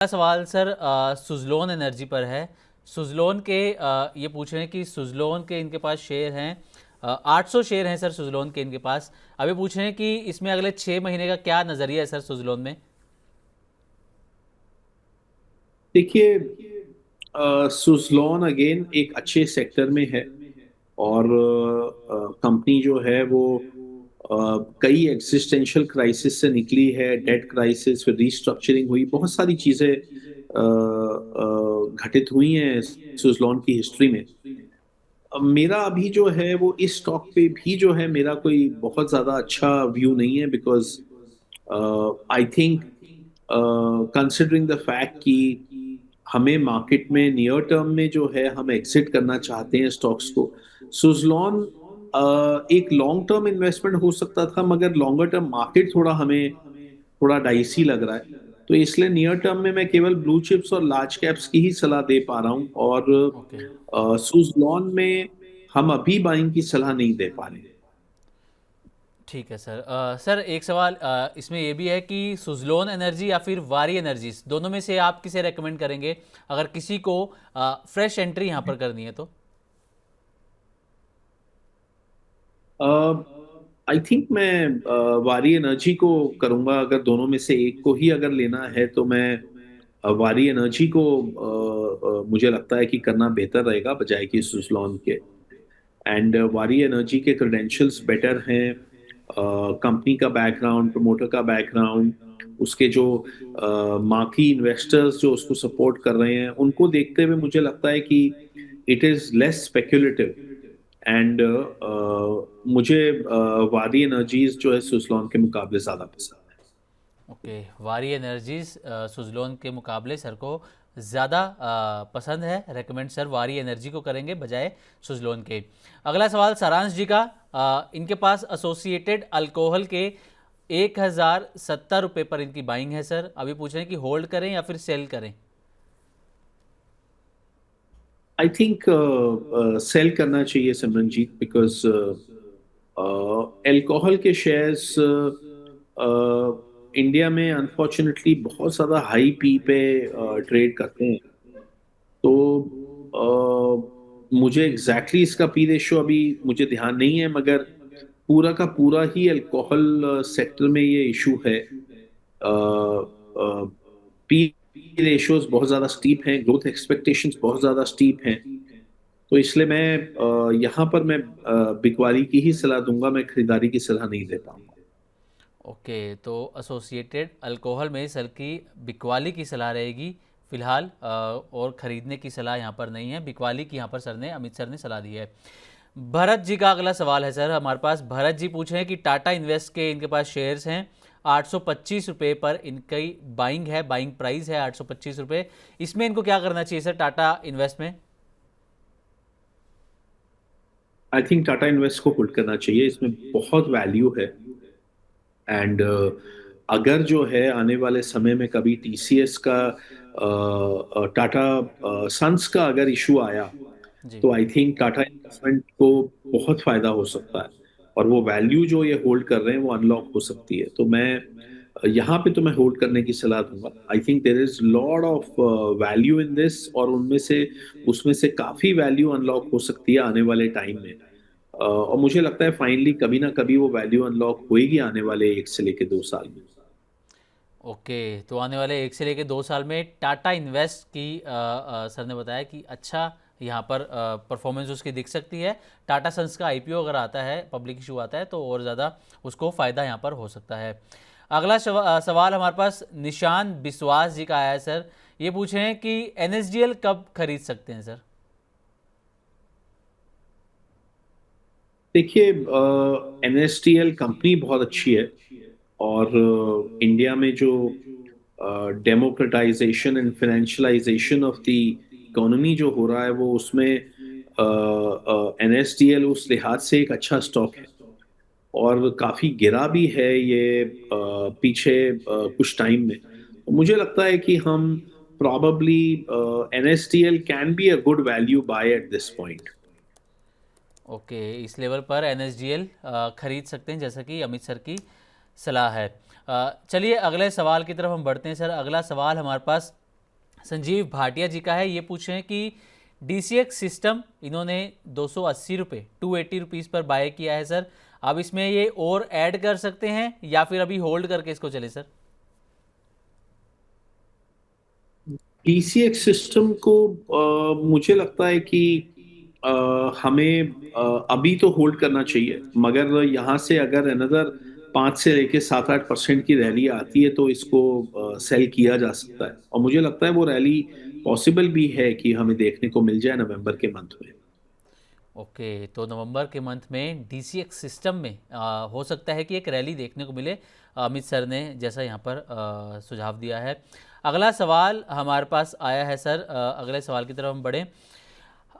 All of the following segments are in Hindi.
सवाल सर सुज़लोन एनर्जी पर है। सुज़लोन के ये पूछ रहे हैं कि सुज़लोन के इनके पास शेयर हैं 800 शेयर हैं सर सुज़लोन के इनके पास। अभी पूछ रहे हैं कि इसमें अगले 6 महीने का क्या नज़रिया है सर सुज़लोन में। देखिए, सुजलॉन अगेन एक अच्छे सेक्टर में है। और कंपनी जो है वो कई एग्जिस्टेंशियल क्राइसिस से निकली है। डेट क्राइसिस, फिर रीस्ट्रक्चरिंग हुई, बहुत सारी चीजें घटित हुई हैं सुजलॉन की हिस्ट्री में। अब मेरा अभी जो है वो इस स्टॉक पे भी जो है मेरा कोई बहुत ज्यादा अच्छा व्यू नहीं है, because I think considering the fact कि हमें मार्केट में नियर टर्म में जो है हम एग्जिट करना चाहते हैं स्टॉक्स को। सुजलॉन एक लॉन्ग टर्म इन्वेस्टमेंट हो सकता था, मगर लॉन्गर टर्म मार्केट थोड़ा हमें थोड़ा डाइसी लग रहा है। तो इसलिए नियर टर्म में मैं केवल ब्लू चिप्स और लार्ज कैप्स की ही सलाह दे पा रहा हूँ। और ओके, सुजलॉन में हम अभी बाइंग की सलाह नहीं दे पा रहे। ठीक है सर। सर एक सवाल इसमें ये भी है कि सुज़लोन एनर्जी या फिर वारी एनर्जीज दोनों में से आप किसे रेकमेंड करेंगे अगर किसी को फ्रेश एंट्री यहाँ पर करनी है तो। आई थिंक मैं वारी एनर्जी को करूंगा। अगर दोनों में से एक को ही अगर लेना है तो मैं वारी एनर्जी को मुझे लगता है कि करना बेहतर रहेगा बजाय कि सुजलॉन के। एंड वारी एनर्जी के क्रेडेंशियल्स बेटर हैं। कंपनी का बैकग्राउंड, प्रमोटर का बैकग्राउंड, उसके जो मार्की इन्वेस्टर्स जो उसको सपोर्ट कर रहे हैं, उनको देखते हुए मुझे लगता है कि it is less speculative. And मुझे वादी एनर्जीज जो है सुजलॉन के मुकाबले ज्यादा पसंद ओके, वारी एनर्जीज सुजलोन के मुकाबले सर को ज़्यादा पसंद है। रेकमेंड सर वारी एनर्जी को करेंगे बजाय सुजलोन के। अगला सवाल सारांश जी का। इनके पास एसोसिएटेड अल्कोहल के 1070 रुपये पर इनकी बाइंग है सर। अभी पूछ रहे हैं कि होल्ड करें या फिर सेल करें। आई थिंक सेल करना चाहिए सिमरनजीत, बिकॉज अल्कोहल के शेयर्स इंडिया में अनफॉर्चुनेटली बहुत ज़्यादा हाई पी पे ट्रेड करते हैं। तो मुझे एग्जैक्टली exactly इसका पी रेशियो अभी मुझे ध्यान नहीं है, मगर पूरा का पूरा ही अल्कोहल सेक्टर में ये इशू है। पी रेशियोज बहुत ज़्यादा स्टीप हैं, ग्रोथ एक्सपेक्टेशंस बहुत ज़्यादा स्टीप हैं। तो इसलिए मैं यहाँ पर मैं बिकवाली की ही सलाह दूंगा, मैं खरीदारी की सलाह नहीं दे पाऊंगा। ओके, तो एसोसिएटेड अल्कोहल में सर की बिकवाली की सलाह रहेगी फिलहाल, और ख़रीदने की सलाह यहाँ पर नहीं है। बिकवाली की यहाँ पर सर ने, अमित सर ने सलाह दी है। भरत जी का अगला सवाल है सर हमारे पास। भरत जी पूछ रहे हैं कि टाटा इन्वेस्ट के इनके पास शेयर्स हैं 825 रुपये पर इनकी बाइंग है, बाइंग प्राइस है 825 रुपये। इसमें इनको क्या करना चाहिए सर टाटा इन्वेस्ट में। आई थिंक टाटा इन्वेस्ट को होल्ड करना चाहिए, इसमें बहुत वैल्यू है। एंड अगर जो है आने वाले समय में कभी टीसीएस का, टाटा सन्स का अगर इशू आया, जी, तो आई थिंक टाटा इन्वेस्टमेंट को बहुत फायदा हो सकता है। और वो वैल्यू जो ये होल्ड कर रहे हैं वो अनलॉक हो सकती है। तो मैं यहाँ पे तो मैं होल्ड करने की सलाह दूंगा। I think there is lot of value in this, और उनमें से उसमें से काफी वैल्यू अनलॉक हो सकती है आने वाले टाइम में। और मुझे लगता है फाइनली कभी ना कभी वो वैल्यू अनलॉक होएगी आने वाले 1 से लेके 2 साल में। ओके, तो आने वाले 1 से लेकर 2 साल में टाटा इन्वेस्ट की सर ने बताया कि अच्छा यहाँ पर परफॉर्मेंस उसकी दिख सकती है। टाटा सन्स का आईपीओ अगर आता है, पब्लिक इशू आता है, तो और ज़्यादा उसको फ़ायदा यहाँ पर हो सकता है। अगला सवाल हमारे पास निशान बिस्वास जी का आया है सर। ये पूछे हैं कि एनएसडीएल कब खरीद सकते हैं सर। देखिए, एनएसटीएल कंपनी बहुत अच्छी है। और इंडिया में जो democratisation and financialisation of the economy जो हो रहा है, वो उसमें एनएसटीएल उस लिहाज से एक अच्छा स्टॉक है। और काफी गिरा भी है ये पीछे कुछ टाइम में। तो मुझे लगता है कि हम probably NSTL can be a good value buy at this point. Okay, इस लेवल पर एनएसडीएल खरीद सकते हैं जैसा कि अमित सर की सलाह है। चलिए अगले सवाल की तरफ हम बढ़ते हैं सर। अगला सवाल हमारे पास संजीव भाटिया जी का है, ये पूछ रहे हैं कि DCX सिस्टम इन्होंने 280 रुपये 280 रुपीज़ पर बाय किया है सर, अब इसमें ये और ऐड कर सकते हैं या फिर अभी होल्ड करके इसको चले सर? टीसीएक्स सिस्टम को मुझे लगता है कि हमें अभी तो होल्ड करना चाहिए, मगर यहाँ से अगर अनदर 5 से लेके 7-8% की रैली आती है तो इसको सेल किया जा सकता है, और मुझे लगता है वो रैली पॉसिबल भी है कि हमें देखने को मिल जाए नवंबर के मंथ में। ओके, तो नवंबर के मंथ में DCX सिस्टम में हो सकता है कि एक रैली देखने को मिले, अमित सर ने जैसा यहाँ पर सुझाव दिया है। अगला सवाल हमारे पास आया है सर, अगले सवाल की तरफ हम बढ़ें।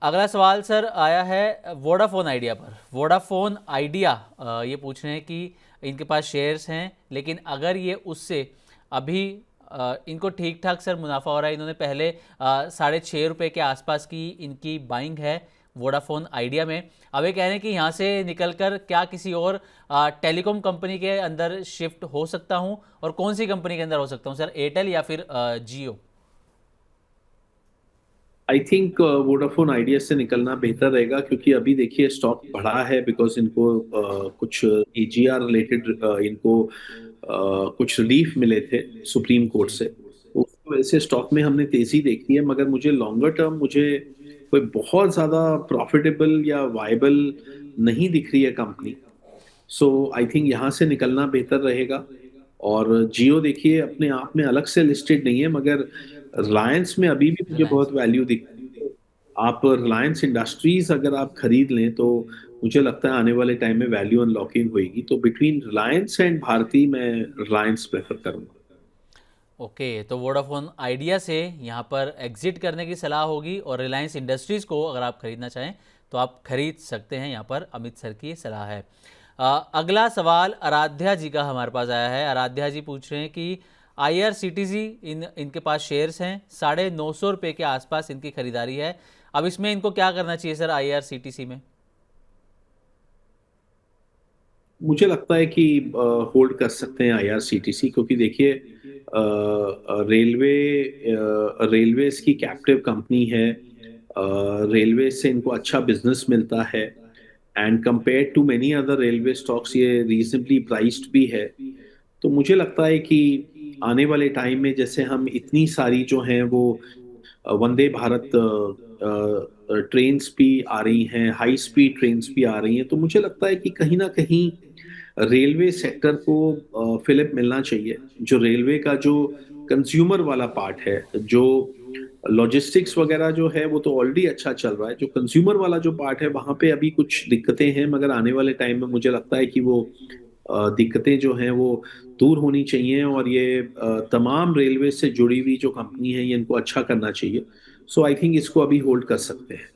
अगला सवाल सर आया है वोडाफोन आइडिया पर। वोडाफोन आइडिया ये पूछ रहे हैं कि इनके पास शेयर्स हैं, लेकिन अगर ये उससे अभी इनको ठीक ठाक सर मुनाफा हो रहा है, इन्होंने पहले 6.5 रुपये के आसपास की इनकी बाइंग है वोडाफोन आइडिया में। अब ये कह रहे हैं कि यहाँ से निकलकर क्या किसी और टेलीकॉम कंपनी के अंदर शिफ्ट हो सकता हूँ, और कौन सी कंपनी के अंदर हो सकता हूँ सर, एयरटेल या फिर जियो? आई थिंक वोडाफोन आइडिया से निकलना बेहतर रहेगा, क्योंकि अभी देखिए स्टॉक बढ़ा है बिकॉज इनको कुछ एजीआर रिलेटेड इनको कुछ रिलीफ मिले थे सुप्रीम कोर्ट से। उसकी वजह से स्टॉक में हमने तेजी देखी है, मगर मुझे लॉन्गर टर्म मुझे कोई बहुत ज्यादा प्रॉफिटेबल या वायबल नहीं दिख रही है कंपनी। सो आई थिंक यहाँ से निकलना बेहतर रहेगा। और जियो देखिए अपने आप में अलग से लिस्टेड नहीं है, मगर रिलायंस में अभी भी मुझे रिलायंस बहुत में। वैल्यू दिखती है। आप रिलायंस इंडस्ट्रीज अगर आप खरीद लें तो मुझे लगता है आने वाले टाइम में वैल्यू अनलॉकिंग होगी, तो बिटवीन रिलायंस एंड भारती मैं रिलायंस प्रेफर करूंगा। ओके, तो वोडाफोन आइडिया से यहाँ पर एग्जिट करने की सलाह होगी, और रिलायंस इंडस्ट्रीज़ को अगर आप खरीदना चाहें तो आप खरीद सकते हैं, यहाँ पर अमित सर की सलाह है। अगला सवाल आराध्या जी का हमारे पास आया है। आराध्या जी पूछ रहे हैं कि IRCTC इनके पास शेयर्स हैं, 950 रुपये के आसपास इनकी खरीदारी है, अब इसमें इनको क्या करना चाहिए सर IRCTC में? मुझे लगता है कि होल्ड कर सकते हैं आईआरसीटीसी, क्योंकि देखिए रेलवे इसकी कैप्टिव कंपनी है। रेलवे से इनको अच्छा बिजनेस मिलता है, and compare to many other railway stocks ये रीजनेबली प्राइस्ड भी है। तो मुझे लगता है कि आने वाले टाइम में जैसे हम इतनी सारी जो हैं वो वंदे भारत ट्रेन्स भी आ रही हैं, हाई स्पीड ट्रेन्स भी आ रही हैं, तो मुझे लगता है कि कहीं ना कहीं रेलवे सेक्टर को फिलिप मिलना चाहिए। जो रेलवे का जो कंज्यूमर वाला पार्ट है, जो लॉजिस्टिक्स वगैरह जो है वो तो ऑलरेडी अच्छा चल रहा है, जो कंज्यूमर वाला जो पार्ट है वहां पे अभी कुछ दिक्कतें हैं, मगर आने वाले टाइम में मुझे लगता है कि वो दिक्कतें जो हैं वो दूर होनी चाहिए, और ये तमाम रेलवे से जुड़ी हुई जो कंपनी है ये इनको अच्छा करना चाहिए। सो आई थिंक इसको अभी होल्ड कर सकते हैं।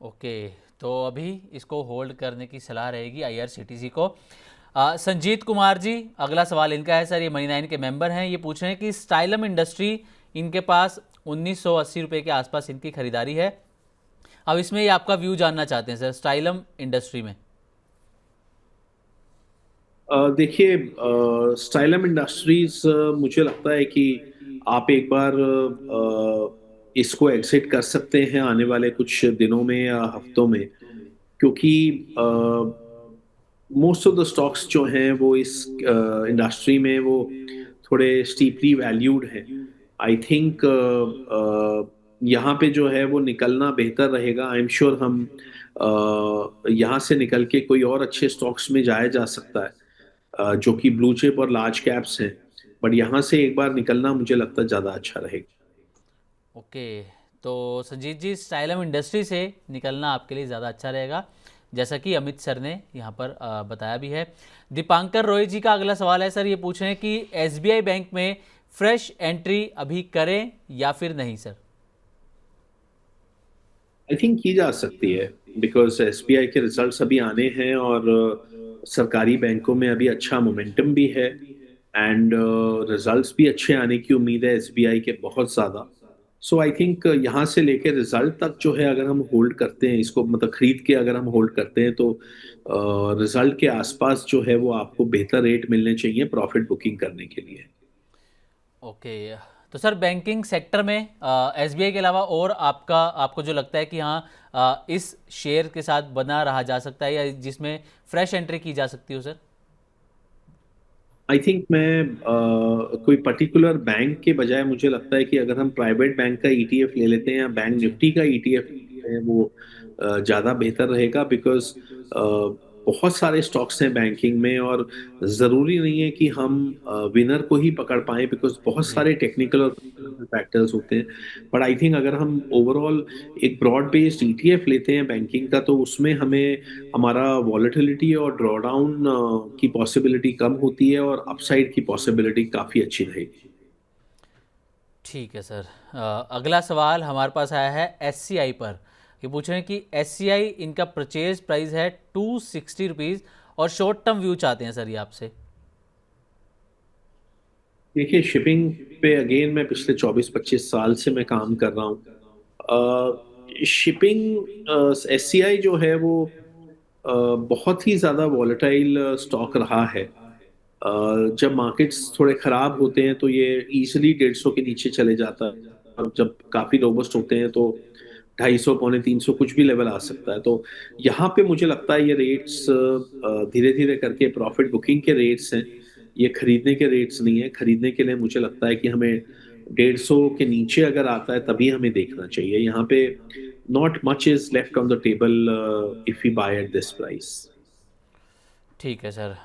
ओके, तो अभी इसको होल्ड करने की सलाह रहेगी IRCTC को। संजीत कुमार जी, अगला सवाल इनका है सर, ये मनी 9 के मेंबर हैं, ये पूछ रहे हैं कि स्टाइलम इंडस्ट्री इनके पास 1980 रुपये के आसपास इनकी खरीदारी है, अब इसमें ये आपका व्यू जानना चाहते हैं सर स्टाइलम इंडस्ट्री में। देखिए स्टाइलम इंडस्ट्रीज मुझे लगता है कि आप एक बार इसको एग्जिट कर सकते हैं आने वाले कुछ दिनों में या हफ्तों में, क्योंकि मोस्ट ऑफ द स्टॉक्स जो हैं वो इस इंडस्ट्री में वो थोड़े स्टीपली वैल्यूड हैं। आई थिंक यहाँ पे जो है वो निकलना बेहतर रहेगा। आई एम श्योर हम यहाँ से निकल के कोई और अच्छे स्टॉक्स में जाया जा सकता है, जो कि ब्लू चिप और लार्ज कैप्स हैं, बट यहाँ से एक बार निकलना मुझे लगता है ज़्यादा अच्छा रहेगा। ओके, तो संजीत जी स्टाइलम इंडस्ट्री से निकलना आपके लिए ज़्यादा अच्छा रहेगा, जैसा कि अमित सर ने यहाँ पर बताया भी है। दीपांकर रॉय जी का अगला सवाल है सर, ये पूछ रहे हैं कि SBI बैंक में फ्रेश एंट्री अभी करें या फिर नहीं सर? आई थिंक की जा सकती है, बिकॉज एसबीआई के रिजल्ट्स अभी आने हैं, और सरकारी बैंकों में अभी अच्छा मोमेंटम भी है, एंड रिजल्ट्स भी अच्छे आने की उम्मीद है एसबीआई के बहुत ज़्यादा। सो आई थिंक यहाँ से लेकर रिजल्ट तक जो है अगर हम होल्ड करते हैं इसको, मतलब खरीद के अगर हम होल्ड करते हैं, तो रिजल्ट के आसपास जो है वो आपको बेहतर रेट मिलने चाहिए प्रॉफिट बुकिंग करने के लिए। ओके, तो सर बैंकिंग सेक्टर में एसबीआई के अलावा और आपको जो लगता है कि हाँ इस शेयर के साथ बना रहा जा सकता है या जिसमें फ्रेश एंट्री की जा सकती हो सर? आई थिंक मैं कोई पर्टिकुलर बैंक के बजाय मुझे लगता है कि अगर हम प्राइवेट बैंक का ईटीएफ ले लेते हैं या बैंक जी। निफ्टी का ईटीएफ लेते हैं, वो ज़्यादा बेहतर रहेगा। बिकॉज बहुत सारे स्टॉक्स हैं बैंकिंग में, और ज़रूरी नहीं है कि हम विनर को ही पकड़ पाएं, बिकॉज बहुत जी। सारे टेक्निकल और फैक्टर्स होते हैं। बट आई थिंक अगर हम ओवरऑल एक ब्रॉड बेस्ड ईटीएफ लेते हैं बैंकिंग का, तो उसमें हमें हमारा वॉलेटिलिटी और ड्रॉडाउन की पॉसिबिलिटी कम होती है, और अपसाइड की पॉसिबिलिटी काफ़ी अच्छी रहेगी। ठीक है सर। अगला सवाल हमारे पास आया है एससीआई पर। ये पूछ रहे हैं कि एससीआई इनका परचेज प्राइस है ₹260 और शॉर्ट टर्म व्यू चाहते हैं सर ये आपसे। देखिए, शिपिंग पे अगेन मैं पिछले 24-25 साल से मैं काम कर रहा हूँ। शिपिंग एससीआई जो है वो बहुत ही ज़्यादा वॉलेटाइल स्टॉक रहा है। जब मार्केट्स थोड़े खराब होते हैं तो ये इजीली 150 के नीचे चले जाता है, और जब काफ़ी रोबस्ट होते हैं तो 250, पौने 300 कुछ भी लेवल आ सकता है। तो यहाँ पे मुझे लगता है ये रेट्स धीरे धीरे करके प्रॉफिट बुकिंग के रेट्स हैं, ये खरीदने के रेट्स नहीं है। खरीदने के लिए मुझे लगता है कि हमें 150 के नीचे अगर आता है तभी हमें देखना चाहिए। यहाँ पे not much is left on the table if you bye at this price. ठीक है सर।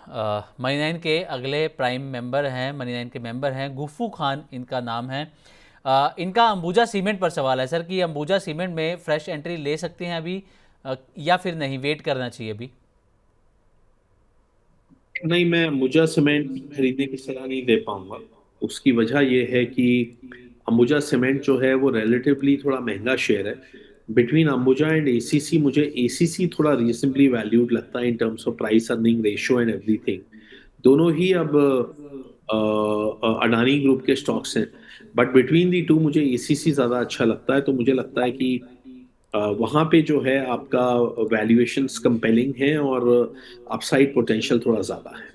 मनी नाइन के अगले प्राइम मेंबर हैं, मनी नाइन के मेंबर हैं गुफ्फू खान इनका नाम है। इनका अंबुजा सीमेंट पर सवाल है सर कि अंबुजा सीमेंट में फ्रेश एंट्री ले सकते हैं अभी या फिर नहीं, वेट करना चाहिए अभी? नहीं, मैं अंबुजा सीमेंट खरीदने की सलाह नहीं दे पाऊंगा। उसकी वजह यह है कि अंबुजा सीमेंट जो है वो रिलेटिवली थोड़ा महंगा शेयर है। बिटवीन अंबुजा एंड एसीसी, मुझे एसीसी थोड़ा रीजनेबली वैल्यूड लगता है in terms of price earning ratio and everything. दोनों ही अब अडानी ग्रुप के स्टॉक्स हैं। बट बिटवीन दी टू मुझे एसीसी ज़्यादा अच्छा लगता है। तो मुझे लगता है कि वहाँ पे जो है आपका वैल्यूएशंस कंपेलिंग है, और अपसाइड पोटेंशियल थोड़ा ज़्यादा है।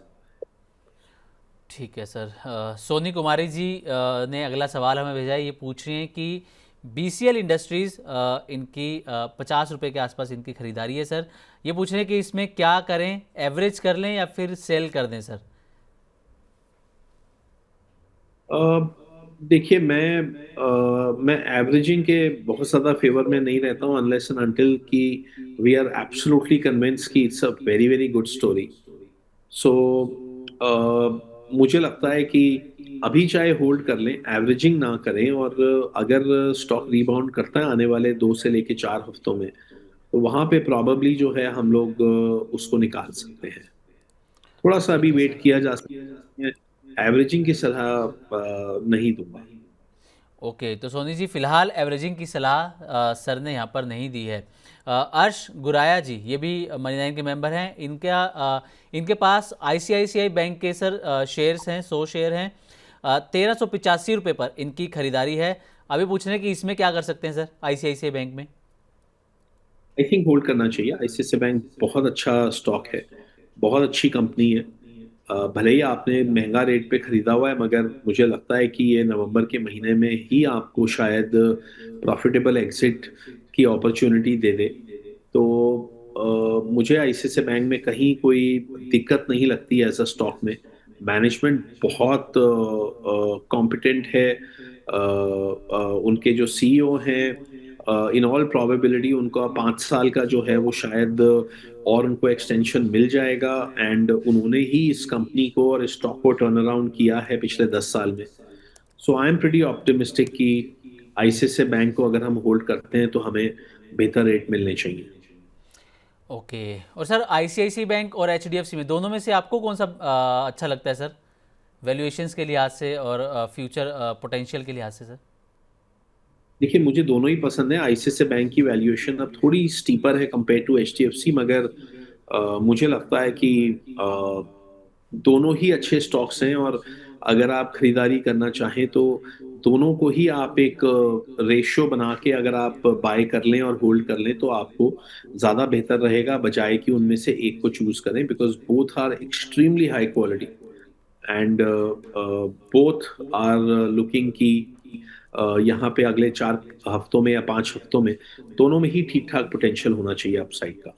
ठीक है सर। सोनी कुमारी जी ने अगला सवाल हमें भेजा है। ये पूछ रही हैं कि बीसीएल इंडस्ट्रीज़ इनकी ₹50 के आसपास इनकी खरीदारी है सर। ये पूछ रहे हैं कि इसमें क्या करें, एवरेज कर लें या फिर सेल कर दें सर? अ, देखिए, मैं एवरेजिंग के बहुत ज़्यादा फेवर में नहीं रहता हूँ, अनलेस एंड अनटिल कि वी आर एब्सोल्युटली कन्विंस कि it's a very very good story. So मुझे लगता है कि अभी चाहे होल्ड कर लें, एवरेजिंग ना करें, और अगर स्टॉक रीबाउंड करता है आने वाले 2 से लेके 4 हफ्तों में, तो वहां पे प्रॉबेबली जो है हम लोग उसको निकाल सकते हैं। थोड़ा सा अभी ठीक है वेट सर। किया जा सकता है। एवरेजिंग की सलाह नहीं दूंगा। ओके, तो सोनी जी फिलहाल एवरेजिंग की सलाह सर ने यहाँ पर नहीं दी है। अर्श गुराया जी ये भी मनी नाइन के मेंबर हैं। इनके पास आईसीआईसीआई बैंक के सर शेयर्स हैं, 100 शेयर हैं। ₹1385 पर इनकी खरीदारी है। अभी पूछ रहे हैं कि इसमें क्या कर सकते हैं सर आईसीआईसीआई बैंक में? आई थिंक होल्ड करना चाहिए। आईसीआईसीआई बैंक बहुत अच्छा स्टॉक है, बहुत अच्छी कंपनी है। भले ही आपने महंगा रेट पे खरीदा हुआ है, मगर मुझे लगता है कि ये नवंबर के महीने में ही आपको शायद प्रॉफिटेबल एग्जिट की अपॉर्चुनिटी दे दे। तो मुझे आईसीआईसीआई बैंक में कहीं कोई दिक्कत नहीं लगती एज अ स्टॉक में। मैनेजमेंट बहुत कॉम्पिटेंट है। उनके जो सीईओ हैं, इन ऑल प्रोबेबिलिटी उनका 5 साल का जो है वो शायद और उनको एक्सटेंशन मिल जाएगा। एंड उन्होंने ही इस कंपनी को और इस स्टॉक को टर्न अराउंड किया है पिछले 10 साल में। सो आई एम प्रीटी ऑप्टिमिस्टिक कि आईसीआईसीआई बैंक को अगर हम होल्ड करते हैं तो हमें बेहतर रेट मिलने चाहिए। ओके। और सर आईसीआईसीआई बैंक और एचडीएफसी में दोनों में से आपको कौन सा अच्छा लगता है सर, वैल्यूएशंस के लिहाज से और फ्यूचर पोटेंशियल के लिहाज से सर? देखिए, मुझे दोनों ही पसंद है। आईसीआईसीआई बैंक की वैल्यूएशन अब थोड़ी स्टीपर है कंपेयर टू एचडीएफसी, मगर मुझे लगता है कि अ, दोनों ही अच्छे स्टॉक्स हैं, और अगर आप खरीदारी करना चाहें तो दोनों को ही आप एक रेशियो बना के अगर आप बाय कर लें और होल्ड कर लें तो आपको ज़्यादा बेहतर रहेगा, बजाय कि उनमें से एक को चूज करें। Because both are extremely high quality, and both are looking की यहाँ पे अगले 4 हफ्तों में या 5 हफ्तों में, दोनों में ही ठीक ठाक पोटेंशियल होना चाहिए अपसाइड का।